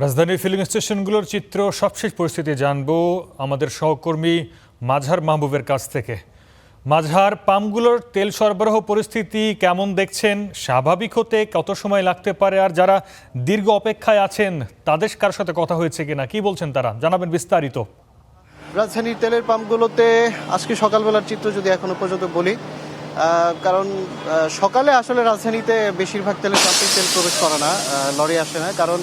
রাজধানীর ফিলিং স্টেশনগুলোর চিত্র সবশেষ পরিস্থিতি জানবো আমাদের সহকর্মী মাজহার মাহবুবের কাছ থেকে। মাজহার, পাম্পগুলোর তেল সরবরাহ পরিস্থিতি কেমন দেখছেন? স্বাভাবিক হতে কত সময় লাগতে পারে? আর যারা দীর্ঘ অপেক্ষায় আছেন তাদের কার সাথে কথা হয়েছে কিনা, কি বলছেন তারা, জানাবেন বিস্তারিত। রাজধানীর তেলের পাম্পগুলোতে আজকে সকালবেলার চিত্র যদি এখনো পর্যন্ত বলি, কারণ সকালে আসলে রাজধানীতে বেশিরভাগ তেলের পাম্পে তেল প্রবেশ করে না, লরি আসে না, কারণ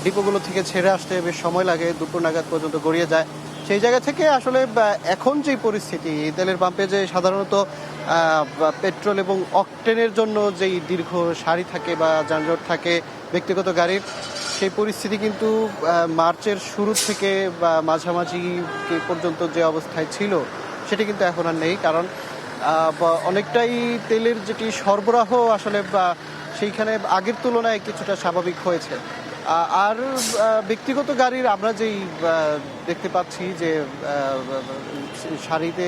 ডিপোগুলো থেকে ছেড়ে আসতে বেশ সময় লাগে, দুপুর নাগাদ পর্যন্ত গড়িয়ে যায়। সেই জায়গা থেকে আসলে এখন যে পরিস্থিতি, তেলের পাম্পে যে সাধারণত পেট্রোল এবং অকটেনের জন্য যেই দীর্ঘ সারি থাকে বা যানজট থাকে ব্যক্তিগত গাড়ির, সেই পরিস্থিতি কিন্তু মার্চের শুরু থেকে বা মাঝামাঝি পর্যন্ত যে অবস্থায় ছিল সেটি কিন্তু এখন আর নেই, কারণ অনেকটাই তেলের যেটি সরবরাহ আসলে সেইখানে আগের তুলনায় কিছুটা স্বাভাবিক হয়েছে। আর ব্যক্তিগত গাড়ির আমরা যেই দেখতে পাচ্ছি যে সারিতে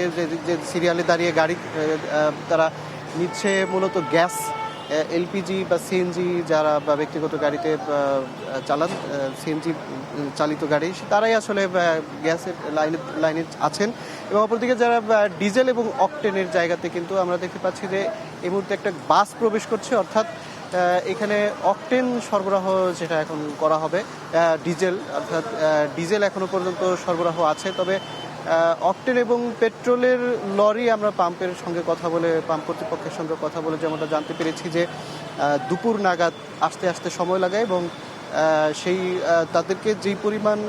যে সিরিয়ালে দাঁড়িয়ে গাড়ি তারা নিচ্ছে মূলত গ্যাস, এলপিজি বা সিএনজি, যারা বা ব্যক্তিগত গাড়িতে চালান সিএনজি চালিত গাড়ি, তারাই আসলে গ্যাসের লাইনে আছেন। এবং অপরদিকে যারা ডিজেল এবং অকটেনের জায়গাতে কিন্তু আমরা দেখতে পাচ্ছি যে এই মুহূর্তে একটা বাস প্রবেশ করছে, অর্থাৎ এখানে অকটেন সরবরাহ যেটা এখন করা হবে, ডিজেল, অর্থাৎ ডিজেল এখনো পর্যন্ত সরবরাহ আছে, তবে অকটেন এবং পেট্রোলের লরি আমরা পাম্পের সঙ্গে কথা বলে, পাম্প কর্তৃপক্ষের সঙ্গে কথা বলে যেমনটা জানতে পেরেছি যে দুপুর নাগাদ আসতে আসতে সময় লাগে, এবং সেই তাদেরকে যেই পরিমাণ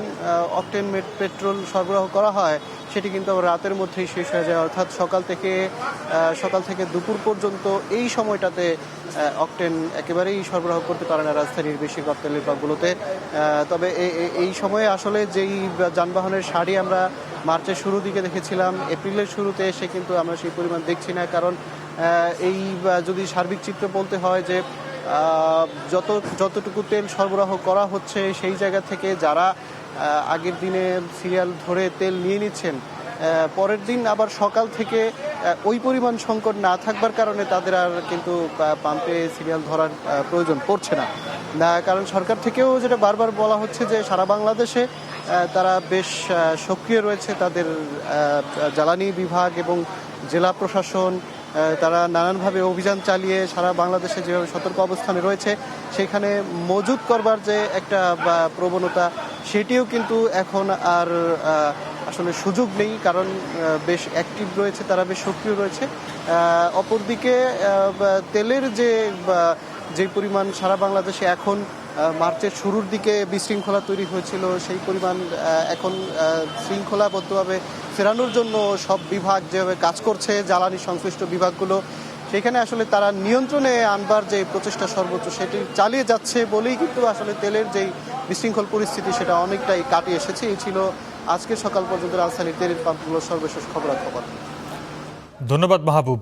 অকটেন পেট্রোল সরবরাহ করা হয় সেটি কিন্তু আবার রাতের মধ্যেই শেষ হয়ে যায়, অর্থাৎ সকাল থেকে দুপুর পর্যন্ত এই সময়টাতে অকটেন একেবারেই সরবরাহ করতে পারে না রাজধানীর বেশিরভাগ তেলের পাম্পগুলোতে। তবে এই সময়ে আসলে যেই যানবাহনের সারি আমরা মার্চের শুরুর দিকে দেখেছিলাম, এপ্রিলের শুরুতে এসে কিন্তু আমরা সেই পরিমাণ দেখছি না, কারণ এই যদি সার্বিক চিত্র বলতে হয় যে যতটুকু তেল সরবরাহ করা হচ্ছে সেই জায়গা থেকে যারা আগের দিনে সিরিয়াল ধরে তেল নিয়ে নিচ্ছেন, পরের দিন আবার সকাল থেকে ওই পরিমাণ সংকট না থাকবার কারণে তাদের আর কিন্তু পাম্পে সিরিয়াল ধরার প্রয়োজন পড়ছে না, কারণ সরকার থেকেও যেটা বারবার বলা হচ্ছে যে সারা বাংলাদেশে তারা বেশ সক্রিয় রয়েছে, তাদের জ্বালানি বিভাগ এবং জেলা প্রশাসন তারা নানানভাবে অভিযান চালিয়ে সারা বাংলাদেশে যেভাবে সতর্ক অবস্থানে রয়েছে, সেখানে মজুত করবার যে একটা প্রবণতা সেটিও কিন্তু এখন আর আসলে সুযোগ নেই, কারণ বেশ অ্যাক্টিভ রয়েছে, তারা বেশ সক্রিয় রয়েছে। অপরদিকে তেলের যে পরিমাণ সারা বাংলাদেশে এখন মার্চের শুরুর দিকে বিশৃঙ্খলা তৈরি হয়েছিল, সেই পরিমাণ এখন শৃঙ্খলাবদ্ধভাবে ফেরানোর জন্য সব বিভাগ যেভাবে কাজ করছে, জ্বালানি সংশ্লিষ্ট বিভাগগুলো, সেখানে আসলে তারা নিয়ন্ত্রণে আনবার যে প্রচেষ্টা সর্বোচ্চ সেটি চালিয়ে যাচ্ছে বলেই কিন্তু আসলে তেলের যেই বিশৃঙ্খল পরিস্থিতি সেটা অনেকটাই কাটিয়ে এসেছে। এই ছিল আজকে সকাল পর্যন্ত রাজধানীর তেলের পাম্পগুলোর সর্বশেষ খবরাখবর। ধন্যবাদ মাহবুব।